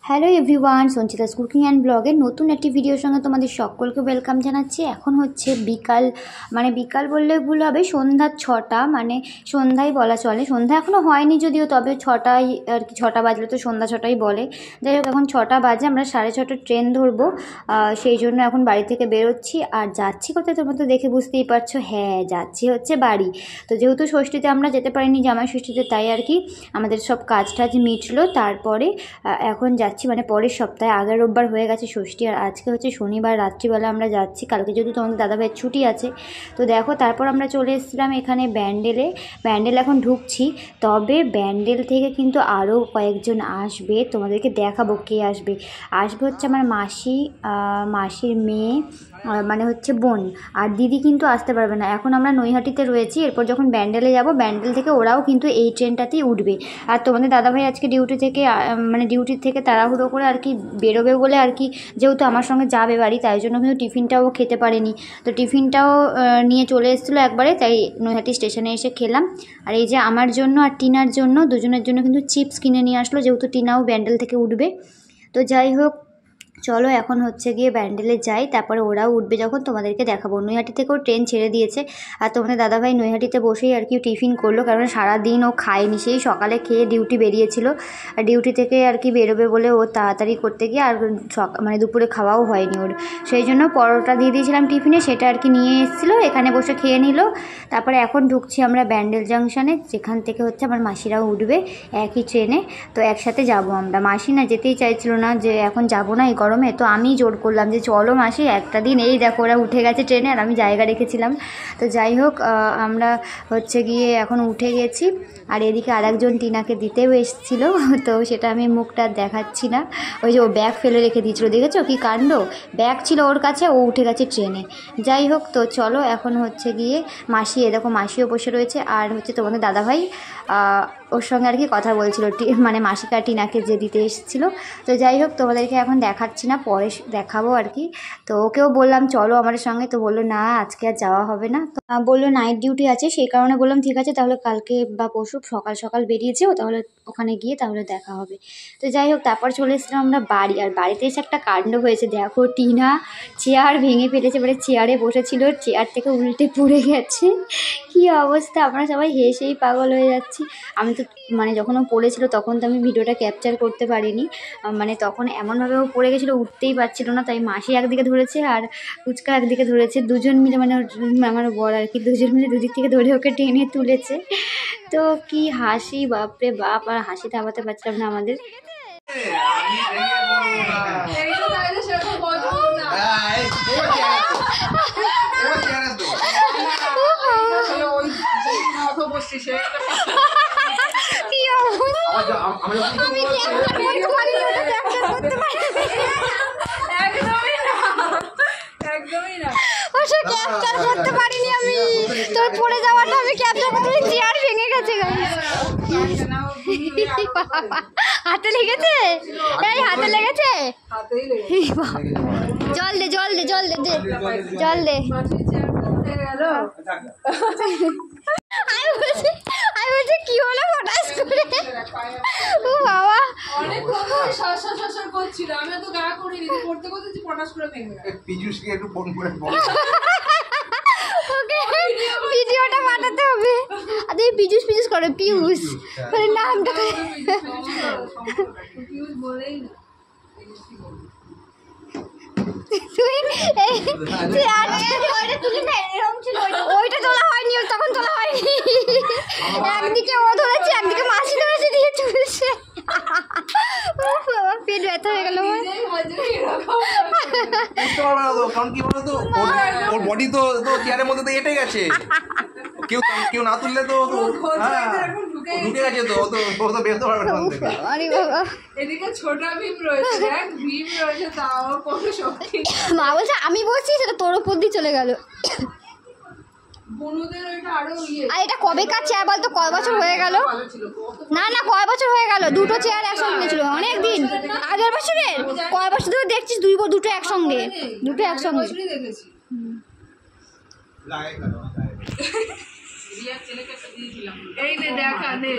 Hello everyone, Sanchita's cooking and ব্লগের নতুন একটি ভিডিওর সঙ্গে তোমাদের সকলকে ওয়েলকাম জানাচ্ছি। এখন হচ্ছে বিকাল, মানে বিকাল বললে ভুল হবে, সন্ধ্যা 6টা, মানে সন্ধ্যাই বলা চলে। সন্ধ্যা এখনও হয়নি যদিও, তবে 6টায় আর কি, 6টা বাজলে তো সন্ধ্যা 6টাই বলে। যাই হোক, এখন 6টা বাজে, আমরা 6:30টার ট্রেন ধরবো, সেই জন্য এখন বাড়ি থেকে বেরোচ্ছি। আর যাচ্ছি কোথায় তোমরা তো দেখে বুঝতেই পারছো, হ্যাঁ যাচ্ছি হচ্ছে বাড়ি। তো যেহেতু ষষ্ঠীতে আমরা যেতে পারিনি, জামাই ষষ্ঠীতে, তাই আর কি আমাদের সব কাজ টাজ মিটলো। তারপরে এখন যাচ্ছি, মানে পরের সপ্তাহে, আগের রোববার হয়ে গেছে ষষ্ঠী, আর আজকে হচ্ছে শনিবার রাত্রিবেলা আমরা যাচ্ছি। কালকে যেহেতু তোমাদের দাদাভাইয়ের ছুটি আছে, তো দেখো তারপর আমরা চলে এসেছিলাম এখানে ব্যান্ডেলে। ব্যান্ডেল এখন ঢুকছি, তবে ব্যান্ডেল থেকে কিন্তু আরও কয়েকজন আসবে, তোমাদেরকে দেখাবো কে আসবে। আসবে হচ্ছে আমার মাসির মেয়ে, মানে হচ্ছে বোন, আর দিদি কিন্তু আসতে পারবে না। এখন আমরা নৈহাটিতে রয়েছি, এরপর যখন ব্যান্ডেলে যাব, ব্যান্ডেল থেকে ওরাও কিন্তু এই ট্রেনটাতেই উঠবে। আর তোমাদের দাদাভাই আজকে ডিউটি থেকে তাড়াহুড়ো করে আর কি বেরোবে বলে আর কি, যেহেতু আমার সঙ্গে যাবে বাড়ি, তাই জন্য কিন্তু টিফিনটাও খেতে পারেনি। তো টিফিনটাও নিয়ে চলে এসেছিলো একবারে, তাই নৈহাটি স্টেশনে এসে খেলাম। আর এই যে আমার জন্য আর টিনার জন্য, দুজনের জন্য কিন্তু চিপস কিনে নিয়ে আসলো, যেহেতু টিনাও ব্যান্ডেল থেকে উঠবে। তো যাই হোক, চলো এখন হচ্ছে গিয়ে ব্যান্ডেলে যাই, তারপরে ওরাও উঠবে যখন তোমাদেরকে দেখাবো। নৈহাটি থেকেও ট্রেন ছেড়ে দিয়েছে, আর তোমাদের দাদাভাই নৈহাটিতে বসেই আর কি টিফিন করলো, কারণ সারাদিন ও খায়নি, সেই সকালে খেয়ে ডিউটি বেরিয়েছিল। আর ডিউটি থেকে আর কি বেরোবে বলে ও তাড়াতাড়ি করতে গিয়ে আর মানে দুপুরে খাওয়াও হয়নি ওর, সেই জন্য পরোটা দিয়ে দিয়েছিলাম টিফিনে, সেটা আর কি নিয়ে এসেছিলো, এখানে বসে খেয়ে নিল। তারপরে এখন ঢুকছি আমরা ব্যান্ডেল জাংশনে, যেখান থেকে হচ্ছে আমার মাসিরাও উঠবে একই ট্রেনে। তো একসাথে যাব আমরা। মাসি না যেতেই চাইছিল না, যে এখন যাবো না এই গরমে, তো আমি জোর করলাম যে চলো মাসি একটা দিন। এই দেখো ওরা উঠে গেছে ট্রেনে, আর আমি জায়গা রেখেছিলাম। তো যাই হোক, আমরা হচ্ছে গিয়ে এখন উঠে গেছি। আর এদিকে আরেকজন টিনাকে দিতেও এসেছিলো, তো সেটা আমি মুখটা দেখাচ্ছি না। ওই যে ও ব্যাগ ফেলে রেখে দিয়েছিলো, দেখেছো কি কাণ্ড, ব্যাগ ছিল ওর কাছে, ও উঠে গেছে ট্রেনে। যাই হোক, তো চলো এখন হচ্ছে গিয়ে মাসি, এ দেখো মাসিও বসে রয়েছে, আর হচ্ছে তোমাদের দাদাভাই ওর সঙ্গে আর কি কথা বলছিল, মানে মাসিকা টিনাকে যে দিতে এসেছিলো। তো যাই হোক, তোমাদেরকে এখন দেখাচ্ছি না, পরে দেখাবো আর কি। তো ওকেও বললাম চলো আমাদের সঙ্গে, তো বললো না আজকে আর যাওয়া হবে না। তো বললো নাইট ডিউটি আছে, সেই কারণে বললাম ঠিক আছে, তাহলে কালকে বা পরশু সকাল সকাল বেরিয়েছেও, তাহলে ওখানে গিয়ে তাহলে দেখা হবে। তো যাই হোক, তারপর চলে এসেছিলাম আমরা বাড়ি। আর বাড়িতে এসে একটা কাণ্ড হয়েছে, দেখো টিনা চেয়ার ভেঙে ফেলেছে, মানে চেয়ারে বসেছিল, চেয়ার থেকে উল্টে পড়ে গেছে, কি অবস্থা, আমরা সবাই হেসেই পাগল হয়ে যাচ্ছি। আমি তো মানে যখন ও পড়েছিল তখন তো আমি ভিডিওটা ক্যাপচার করতে পারিনি, মানে তখন এমনভাবে ও পড়ে গেছিলো, উঠতেই পারছিল না। তাই মাসি একদিকে ধরেছে আর ফুচকা একদিকে ধরেছে, দুজন মিলে, মানে আমার বর আর কি, দুজন মিলে দুদিক থেকে ধরে ওকে টেনে তুলেছে। তো কি হাসি, বাপরে বাপ, আর হাসি থামাতে পারছিলাম না আমাদের। ক্যাপচার করতে পারিনি আমি, তোর পড়ে যাওয়াটা আমি ক্যাপচার করতে, চেয়ার ভেঙে গেছে। হাতে লেগেছে, এই হাতে লেগেছে, জল দে জল দে জল দে জল দে। আমি বলছি কি হলো হঠাৎ করে, ও বাবা ভিডিওটা পাঠাতে হবে। আরে পিজুস পিজুস করে, পিউস মানে নামটা ওইটা তোলা হয়নি, তখন তোলা হয়নি। একদিকে ও ধরেছে, একদিকে মাসি ধরেছে, দিয়ে চলছে। পেট ব্যথা হয়ে গেল। ওর বডি তো চেয়ারের মধ্যে তো এঁটে গেছে, কেউ না তুললে তো ঢুকে গেছে, তো ও তো বেরোতে পারবে না। আরে বাবা, এদিকে ছোট ভীম রয়েছে, ভীম রয়েছে, তাও কত শক্তি। মা বলছে আমি বলছি, সেটা তোর উপর দিয়ে চলে গেল। আর এটা কবেকার চেয়ার বলতো, কয় বছর হয়ে গেল? না না, কয় বছর হয়ে গেল, দুটো চেয়ার একসঙ্গে নিয়েছিল অনেক দিন আগের বছরের। কয় বছর ধরে দেখছিস দুটো একসঙ্গে, দুটো একসঙ্গে। এই নে দেখা নে